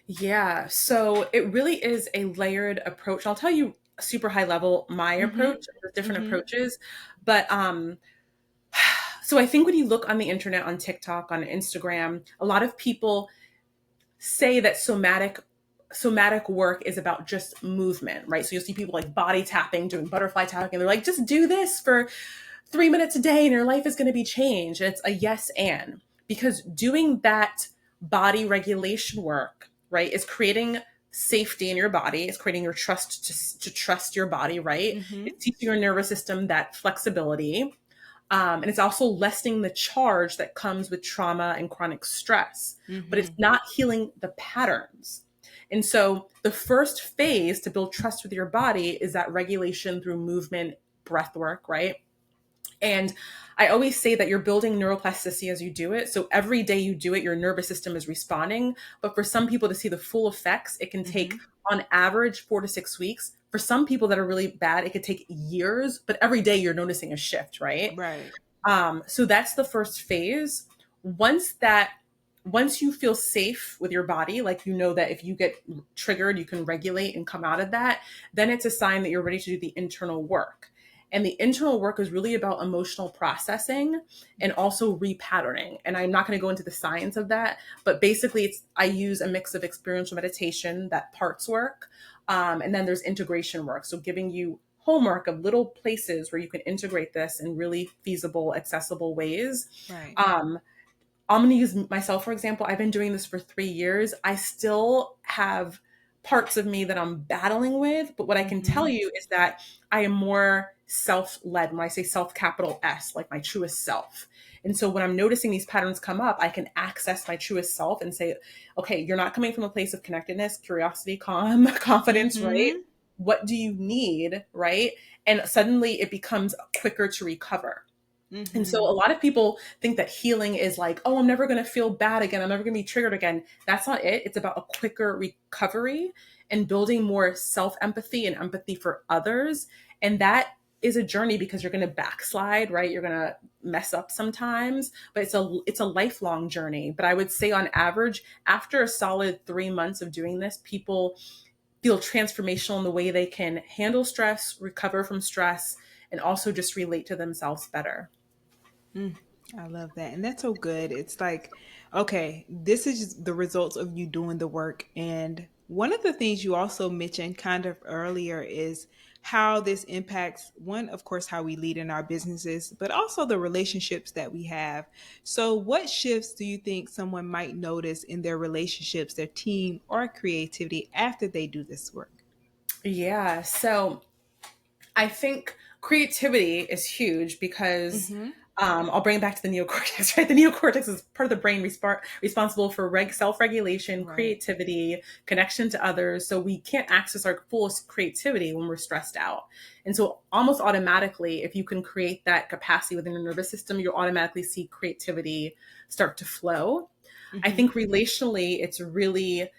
Yeah. So it really is a layered approach. I'll tell you super high level my Mhm. approach. There's different Mhm. approaches, but so I think when you look on the internet, on TikTok, on Instagram, a lot of people say that somatic work is about just movement, right? So you'll see people like body tapping, doing butterfly tapping, and they're like, just do this for 3 minutes a day and your life is going to be changed. And it's a yes and because doing that body regulation work, right, is creating safety in your body. It's creating your trust to trust your body, right? Mhm. It's teaching your nervous system that flexibility. And it's also lessening the charge that comes with trauma and chronic stress, but it's Mhm. not healing the patterns. And so the first phase to build trust with your body is that regulation through movement, breath work, right? And I always say that you're building neuroplasticity as you do it. So every day you do it, your nervous system is responding. But for some people to see the full effects, it can take Mhm. on average 4 to 6 weeks. For some people that are really bad, it could take years, but every day you're noticing a shift, right? Right. So that's the first phase. Once that once you feel safe with your body, like you know that if you get triggered, you can regulate and come out of that, then it's a sign that you're ready to do the internal work. And the internal work is really about emotional processing and also repatterning. And I'm not going to go into the science of that, but basically it's I use a mix of experiential meditation, that parts work, and then there's integration work. So giving you homework of little places where you can integrate this in really feasible, accessible ways. Right. Um, I'm going to use myself, for example. I've been doing this for 3 years. I still have parts of me that I'm battling with, but what I can tell Mhm. you is that I am more self led. When I say self, capital S, like my truest self. And so when I'm noticing these patterns come up, I can access my truest self and say, okay, you're not coming from a place of connectedness, curiosity, calm, confidence, right? Mhm. What do you need, right? And suddenly it becomes quicker to recover. And so a Mhm. lot of people think that healing is like, oh, I'm never going to feel bad again. I'm never going to be triggered again. That's not it. It's about a quicker recovery and building more self empathy and empathy for others. And that is a journey because you're going to backslide, right? You're going to mess up sometimes, but it's a lifelong journey. But I would say on average, after a solid 3 months of doing this, people feel transformational in the way they can handle stress, recover from stress, and also just relate to themselves better. Mm. I love that. And that's so good. It's like, okay, this is the results of you doing the work, and One of the things you also mentioned kind of earlier is how this impacts one, of course, how we lead in our businesses, but also the relationships that we have. So, what shifts do you think someone might notice in their relationships, their team, or creativity after they do this work? Yeah. So I think creativity is huge because Mm-hmm. I'll bring it back to the neocortex, right? The neocortex is part of the brain responsible for self-regulation, Right. creativity, connection to others. So we can't access our fullest creativity when we're stressed out. And so almost automatically, if you can create that capacity within your nervous system, you'll automatically see creativity start to flow. I Mm-hmm. think relationally, it's really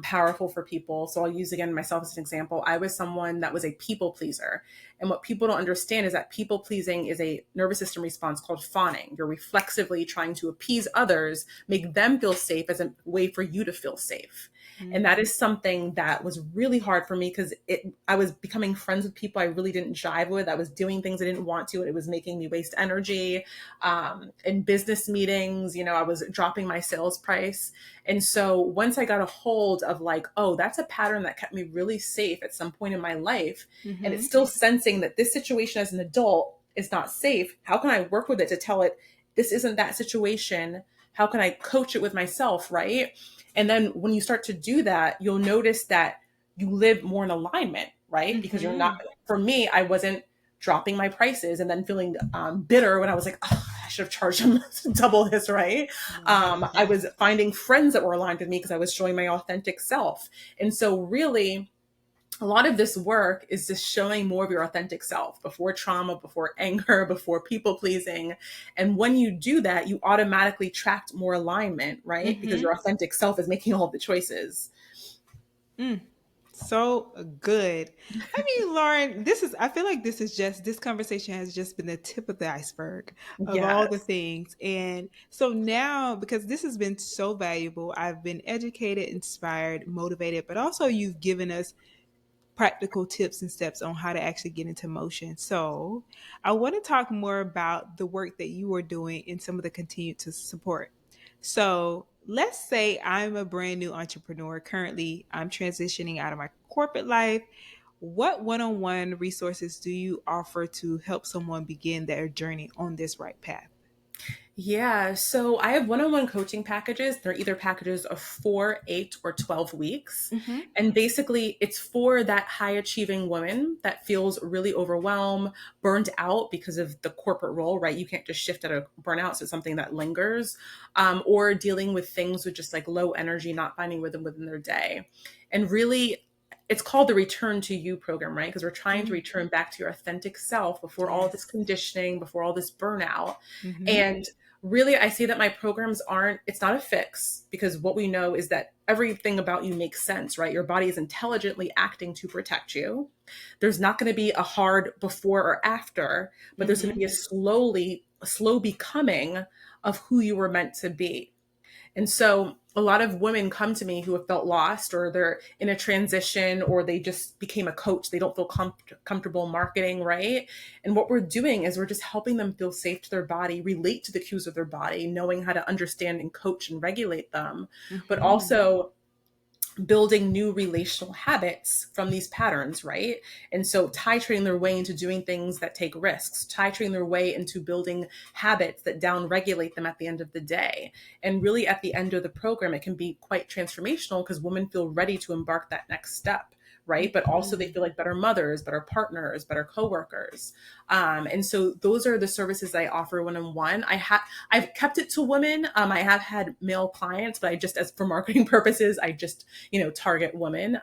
powerful for people. So I'll use again myself as an example. I was someone that was a people pleaser. And what people don't understand is that people pleasing is a nervous system response called fawning. You're reflexively trying to appease others, make them feel safe as a way for you to feel safe. And that is something that was really hard for me because I was becoming friends with people I really didn't jive with. I was doing things I didn't want to, and it was making me waste energy. In business meetings, I was dropping my sales price. And so once I got a hold of like, oh, that's a pattern that kept me really safe at some point in my life, and it's Mm-hmm. still sensing that this situation as an adult is not safe. How can I work with it to tell it this isn't that situation? How can I coach it with myself, right? And then when you start to do that, you'll notice that you live more in alignment, right? Because you're not, Mm-hmm. for me, I wasn't dropping my prices and then feeling bitter when I was like, oh, I should have charged him double this, right? Right. I was finding friends that were aligned with me because I was showing my authentic self. And so, really, a lot of this work is just showing more of your authentic self before trauma, before anger, before people pleasing. And when you do that, you automatically attract more alignment, right? Because Mm-hmm. your authentic self is making all the choices. Mm. So good. I mean, Lauren, I feel like this conversation has just been the tip of the iceberg of all the Yes. things. And so now, because this has been so valuable, I've been educated, inspired, motivated, but also you've given us practical tips and steps on how to actually get into motion. So, I want to talk more about the work that you are doing and some of the continued to support. So, let's say I'm a brand new entrepreneur. Currently, I'm transitioning out of my corporate life. What one on one resources do you offer to help someone begin their journey on this right path? Yeah, so I have one-on-one coaching packages. They're either packages of 4, 8, or 12 weeks. Mm-hmm. And basically, it's for that high achieving woman that feels really overwhelmed, burned out because of the corporate role, right? You can't just shift out of burnout. So it's something that lingers, or dealing with things with just like low energy, not finding rhythm within their day. And really, it's called the Return to You program, right? Because we're trying to Mm. return back to your authentic self before all this Yes. conditioning, before all this burnout. Mm-hmm. And really, I see that my programs it's not a fix, because what we know is that everything about you makes sense, right? Your body is intelligently acting to protect you. There's not going to be a hard before or after, but there's going to Mm-hmm. be a slow becoming of who you were meant to be. And so a lot of women come to me who have felt lost, or they're in a transition, or they just became a coach. They don't feel comfortable marketing, right? And what we're doing is we're just helping them feel safe to their body, relate to the cues of their body, knowing how to understand and coach and regulate them, but Mm-hmm. also building new relational habits from these patterns, right? And so titrating their way into doing things that take risks, titrating their way into building habits that down regulate them at the end of the day. And really at the end of the program, it can be quite transformational because women feel ready to embark that next step. Right. But also they Mm-hmm. feel like better mothers, better partners, better coworkers. And so those are the services I offer one on one. I've kept it to women. I have had male clients, but I just, as for marketing purposes, I just target women.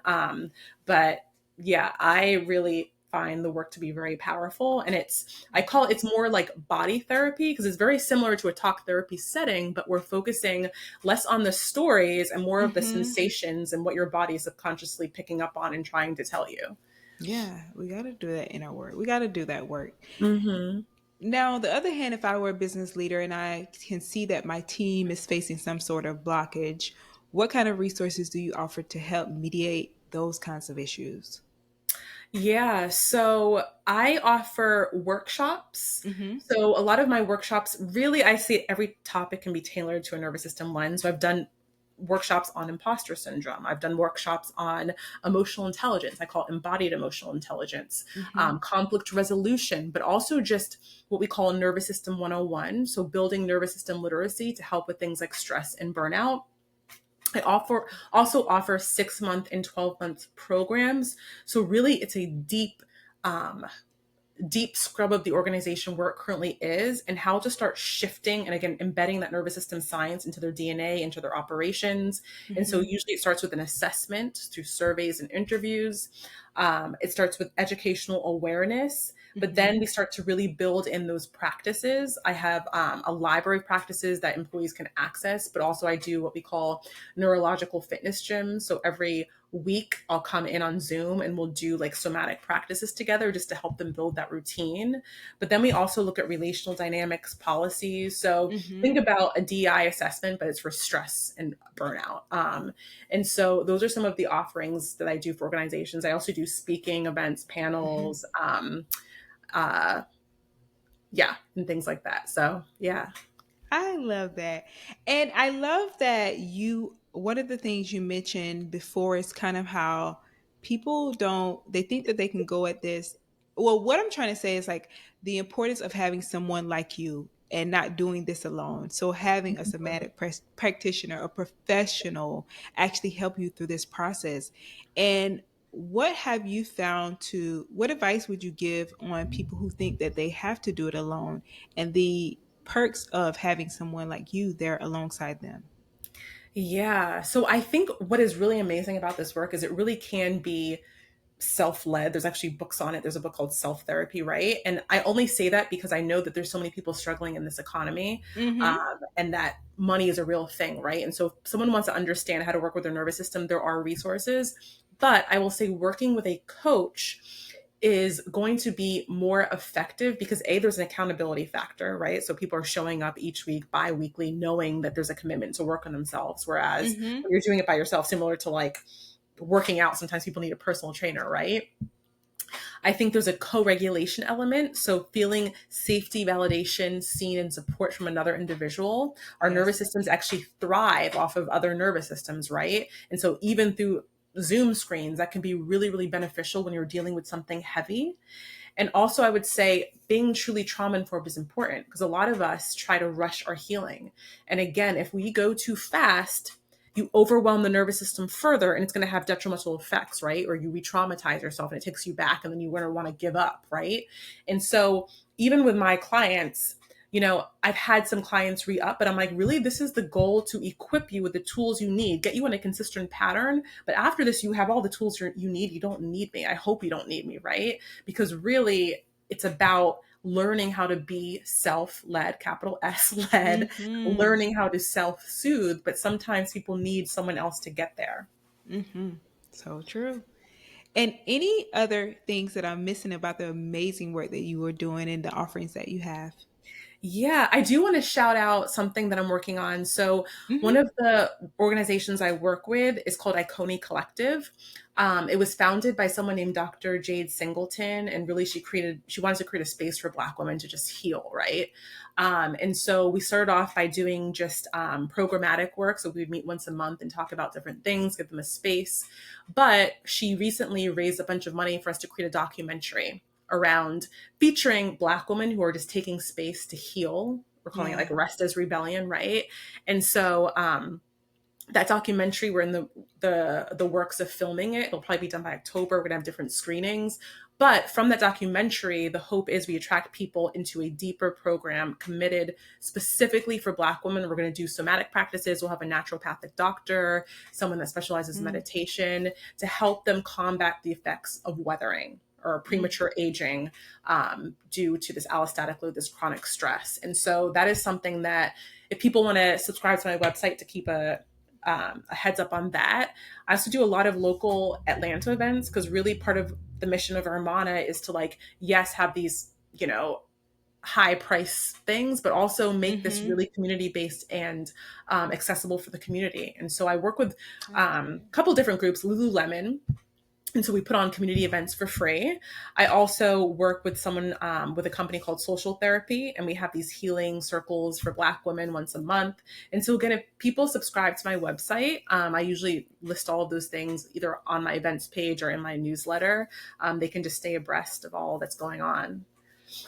But yeah, I really find the work to be very powerful. And I call it's more like body therapy, because it's very similar to a talk therapy setting, but we're focusing less on the stories and more of the Mm-hmm. sensations and what your body is subconsciously picking up on and trying to tell you. Yeah, we got to do that inner work. We got to do that work. Mm-hmm. Now, on the other hand, if I were a business leader and I can see that my team is facing some sort of blockage, what kind of resources do you offer to help mediate those kinds of issues? Yeah, so I offer workshops. Mm-hmm. So a lot of my workshops, really, I see every topic can be tailored to a nervous system lens. So I've done workshops on imposter syndrome. I've done workshops on emotional intelligence. I call it embodied emotional intelligence, Mm-hmm. conflict resolution, but also just what we call nervous system 101. So building nervous system literacy to help with things like stress and burnout. I also offer 6 month and 12 month programs. So really it's a um, deep scrub of the organization where it currently is and how to start shifting and again embedding that nervous system science into their DNA, into their operations. And so Mm-hmm. usually it starts with an assessment through surveys and interviews. It starts with educational awareness, but Mm-hmm. then we start to really build in those practices. I have a library of practices that employees can access, but also I do what we call neurological fitness gyms. So every week I'll come in on Zoom and we'll do like somatic practices together just to help them build that routine. But then we also look at relational dynamics policies. So Mm-hmm. think about a DI assessment, but it's for stress and burnout. And so those are some of the offerings that I do for organizations. I also do speaking events, Mm-hmm. panels, uh, yeah, and things like that. So yeah. I love that. And I love that one of the things you mentioned before is kind of how they think that they can go at this. Well, what I'm trying to say is like the importance of having someone like you and not doing this alone. So having a somatic practitioner, a professional actually help you through this process. And what advice would you give on people who think that they have to do it alone and the perks of having someone like you there alongside them? Yeah. So I think what is really amazing about this work is it really can be self-led. There's actually books on it. There's a book called Self Therapy, right? And I only say that because I know that there's so many people struggling in this economy, Mm-hmm. and that money is a real thing, right? And so if someone wants to understand how to work with their nervous system, there are resources. But I will say working with a coach is going to be more effective because there's an accountability factor, right? So people are showing up each week, bi-weekly, knowing that there's a commitment to work on themselves. Whereas Mm-hmm. when you're doing it by yourself, similar to like working out, sometimes people need a personal trainer, right? I think there's a co-regulation element. So feeling safety, validation, seen, and support from another individual. Our nervous Yes. systems actually thrive off of other nervous systems, right? And so even through Zoom screens, that can be really, really beneficial when you're dealing with something heavy. And also, I would say being truly trauma informed is important because a lot of us try to rush our healing. And again, if we go too fast, you overwhelm the nervous system further and it's going to have detrimental effects, right? Or you re traumatize yourself and it takes you back and then you're going to want to give up, right? And so, even with my clients, I've had some clients re up, but I'm like, really, this is the goal to equip you with the tools you need, get you in a consistent pattern. But after this, you have all the tools you need. You don't need me. I hope you don't need me, right? Because really, it's about learning how to be self-led, capital S led, Mm-hmm. learning how to self-soothe. But sometimes people need someone else to get there. Mm-hmm. So true. And any other things that I'm missing about the amazing work that you are doing and the offerings that you have? Yeah, I do want to shout out something that I'm working on. So, one Mm-hmm. of the organizations I work with is called Iconi Collective. It was founded by someone named Dr. Jade Singleton, and really she wanted to create a space for Black women to just heal, right? And so we started off by doing just programmatic work. So we'd meet once a month and talk about different things, give them a space. But she recently raised a bunch of money for us to create a documentary around featuring Black women who are just taking space to heal. We're calling it like Yeah. rest as rebellion, right? And so that documentary, we're in the works of filming it. It'll probably be done by October. We're gonna have different screenings. But from that documentary, the hope is we attract people into a deeper program committed specifically for Black women. We're going to do somatic practices. We'll have a naturopathic doctor, someone that specializes in Mm-hmm. meditation to help them combat the effects of weathering or premature aging due to this allostatic load, this chronic stress. And so that is something that if people want to subscribe to my website to keep a heads up on that. I also do a lot of local Atlanta events because really part of the mission of Harmona is to like, yes, have these, high price things, but also make this Mm-hmm. really community based and accessible for the community. And so I work with I love a it. couple different groups, Lululemon, And so we put on community events for free. I also work with someone with a company called Social Therapy, and we have these healing circles for Black women once a month. And so, again, if people subscribe to my website, I usually list all of those things either on my events page or in my newsletter. They can just stay abreast of all that's going on.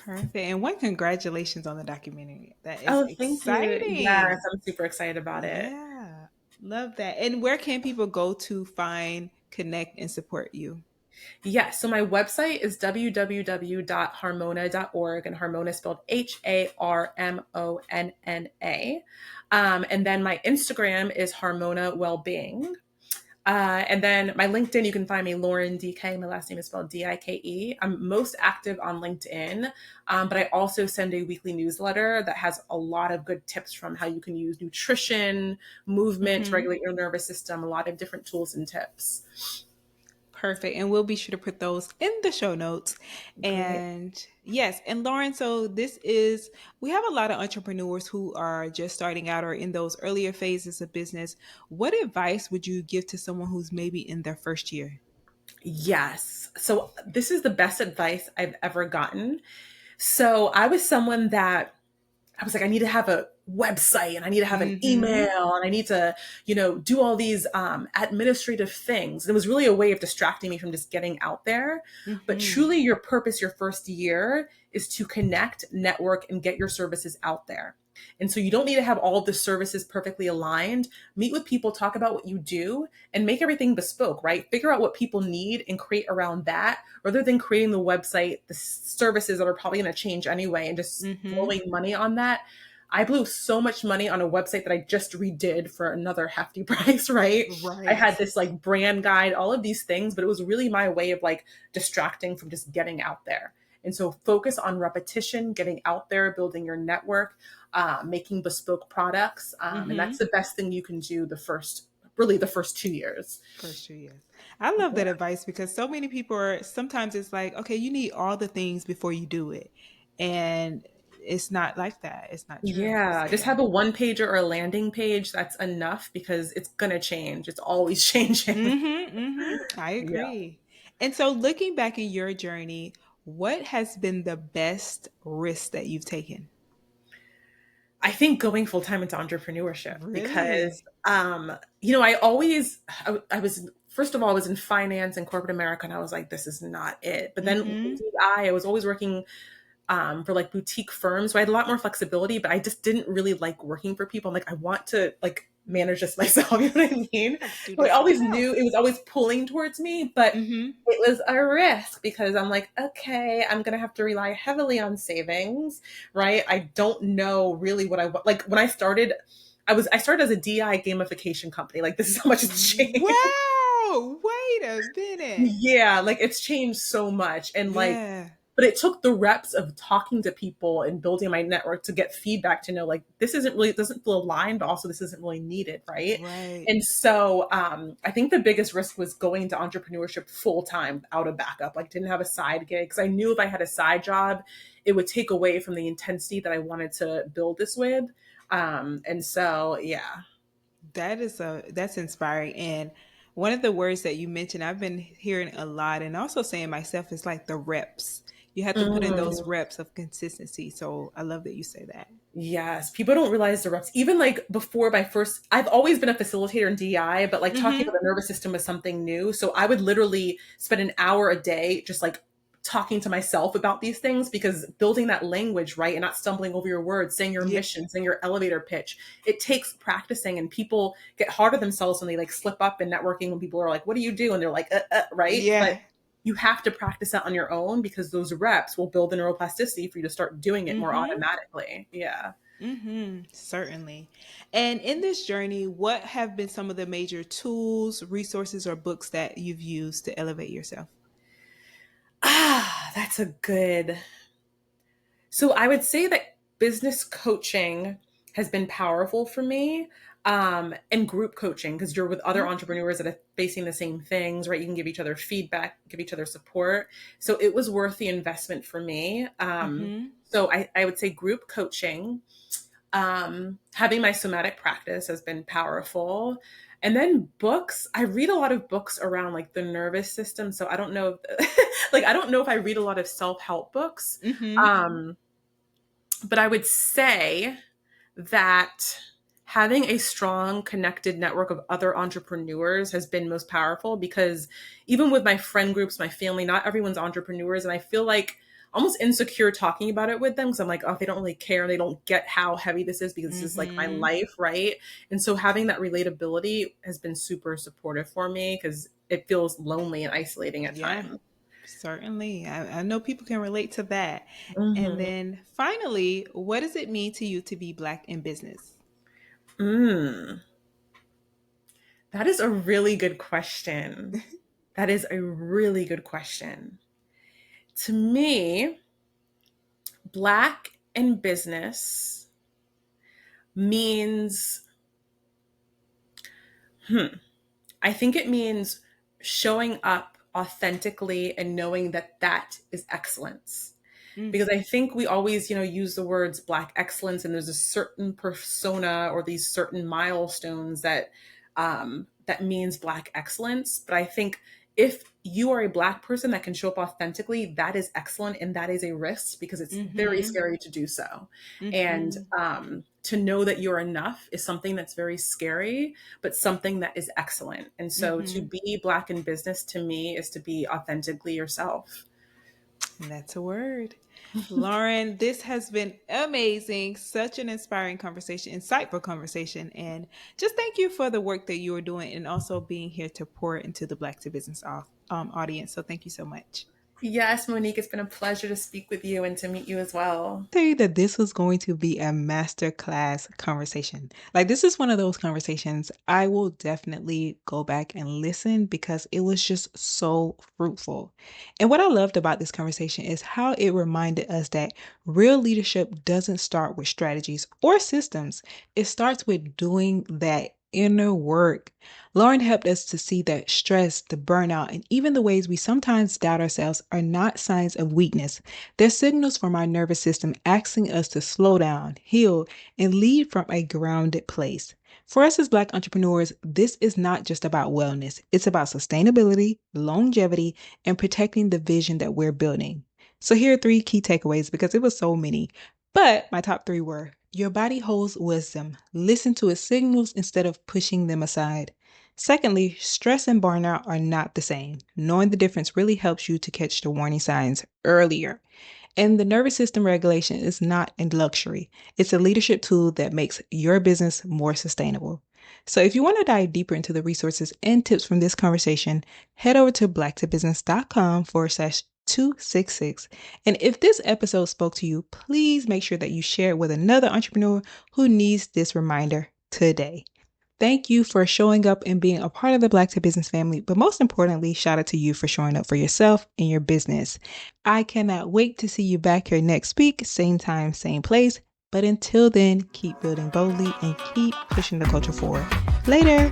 Perfect. And one, congratulations on the documentary. That is Oh, thank you. Yes, exciting. I'm super excited about it. Yeah. Love that. And where can people go to find, connect, and support you? Yes. So my website is www.harmona.org, and Harmona spelled Harmonna. And then my Instagram is Harmona Wellbeing. And then my LinkedIn, you can find me Lauren Dike. My last name is spelled Dike. I'm most active on LinkedIn, but I also send a weekly newsletter that has a lot of good tips from how you can use nutrition, movement to Mm-hmm. regulate your nervous system, a lot of different tools and tips. Perfect. And we'll be sure to put those in the show notes. Great. And yes, and Lauren, so we have a lot of entrepreneurs who are just starting out or in those earlier phases of business. What advice would you give to someone who's maybe in their first year? Yes. So this is the best advice I've ever gotten. So I was someone that I was like, I need to have a website and I need to have an Mm-hmm. email and I need to, do all these administrative things. It was really a way of distracting me from just getting out there. But Mm-hmm. truly, your purpose your first year is to connect, network, and get your services out there. And so you don't need to have all of the services perfectly aligned. Meet with people, talk about what you do, and make everything bespoke, right? Figure out what people need and create around that rather than creating the website, the services that are probably going to change anyway, and just Mm-hmm. blowing money on that. I blew so much money on a website that I just redid for another hefty price, right? I Right. had this like brand guide, all of these things, but it was really my way of like distracting from just getting out there. And so focus on repetition, getting out there, building your network, making bespoke products. And Mm-hmm. that's the best thing you can do really the first 2 years. First 2 years. I love Yeah. that advice because so many people are sometimes it's like, okay, you need all the things before you do it. And it's not like that. It's not true. Yeah, So just yeah. have a one pager or a landing page. That's enough because it's going to change. It's always changing. Mm-hmm. Mm-hmm. I Yeah. agree. And so looking back in your journey, what has been the best risk that you've taken? I think going full time into entrepreneurship because, Really? I was, first of all, I was in finance and corporate America and I was like, this is not it. But then with Mm-hmm. DI, was always working for like boutique firms. So I had a lot more flexibility, but I just didn't really like working for people. I'm like, I want to like manage this myself. You know what I mean? I do So I this always myself. knew it was always pulling towards me, but Mm-hmm. it was a risk because I'm like, okay, I'm going to have to rely heavily on savings, right? I don't know really what I want. Like when I started, I started as a DI gamification company. Like this is how much it's changed. Wow. Wait a minute. Yeah, like it's changed so much. And like, Yeah. but it took the reps of talking to people and building my network to get feedback to know like this isn't really, it doesn't feel aligned, but also this isn't really needed, right? Right. And so I think the biggest risk was going into entrepreneurship full time out of backup. Like didn't have a side gig because I knew if I had a side job, it would take away from the intensity that I wanted to build this with. And so yeah. That's inspiring. And one of the words that you mentioned, I've been hearing a lot and also saying myself is like the reps. You have to put in those Mm. reps of consistency. So I love that you say that. Yes, people don't realize the reps. Even like before my first, I've always been a facilitator in DI, but like talking Mm-hmm. about the nervous system was something new. So I would literally spend an hour a day just like talking to myself about these things because building that language, right, and not stumbling over your words, saying your Yeah. mission, saying your elevator pitch, it takes practicing. And people get hard on themselves when they like slip up in networking when people are like, "What do you do?" And they're like, right? But Yeah. you have to practice that on your own because those reps will build the neuroplasticity for you to start doing it more Mm-hmm. automatically. Yeah. Mm-hmm. Certainly. And in this journey, what have been some of the major tools, resources, or books that you've used to elevate yourself? That's a good. So I would say that business coaching has been powerful for me. And group coaching because you're with other entrepreneurs that are facing the same things, right? You can give each other feedback, give each other support. So it was worth the investment for me. Mm-hmm. So I would say group coaching, having my somatic practice has been powerful. And then books, I read a lot of books around like the nervous system. So I don't know, like, I don't know if I read a lot of self-help books. Mm-hmm. Um, but I would say that having a strong connected network of other entrepreneurs has been most powerful, because even with my friend groups, my family, not everyone's entrepreneurs. And I feel like almost insecure talking about it with them, because I'm like, oh, they don't really care. They don't get how heavy this is, because this is like my Mm-hmm. life, right? And so having that relatability has been super supportive for me, because it feels lonely and isolating at Yeah, times. certainly. I know people can relate to that. And Mm-hmm. then finally, what does it mean to you to be Black in business? Mm, that is a really good question. That is a really good question. To me, Black in business means, I think it means showing up authentically and knowing that that is excellence. Mm, Because I think we always, use the words Black excellence, and there's a certain persona or these certain milestones that means Black excellence. But I think if you are a Black person that can show up authentically, that is excellent, and that is a risk, because it's very mm-hmm. scary to do so. And Mm-hmm. to know that you're enough is something that's very scary, but something that is excellent. And so to Mm-hmm. be Black in business, to me, is to be authentically yourself. That's a word. Lauren, this has been amazing. Such an inspiring conversation, insightful conversation. And just thank you for the work that you are doing and also being here to pour into the Black to Business audience. So thank you so much. Yes, Monique, it's been a pleasure to speak with you and to meet you as well. Tell you that this was going to be a masterclass conversation. Like, this is one of those conversations I will definitely go back and listen because it was just so fruitful. And what I loved about this conversation is how it reminded us that real leadership doesn't start with strategies or systems, it starts with doing that inner work. Lauren helped us to see that stress, the burnout, and even the ways we sometimes doubt ourselves are not signs of weakness. They're signals from our nervous system asking us to slow down, heal, and lead from a grounded place. For us as Black entrepreneurs, this is not just about wellness, it's about sustainability, longevity, and protecting the vision that we're building. So, here are three key takeaways because it was so many. But my top three were: your body holds wisdom. Listen to its signals instead of pushing them aside. Secondly, stress and burnout are not the same. Knowing the difference really helps you to catch the warning signs earlier. And the nervous system regulation is not a luxury. It's a leadership tool that makes your business more sustainable. So if you want to dive deeper into the resources and tips from this conversation, head over to blacktobusiness.com/266. And if this episode spoke to you, please make sure that you share it with another entrepreneur who needs this reminder today. Thank you for showing up and being a part of the Black to Business family. But most importantly, shout out to you for showing up for yourself and your business. I cannot wait to see you back here next week, same time, same place. But until then, keep building boldly and keep pushing the culture forward. Later.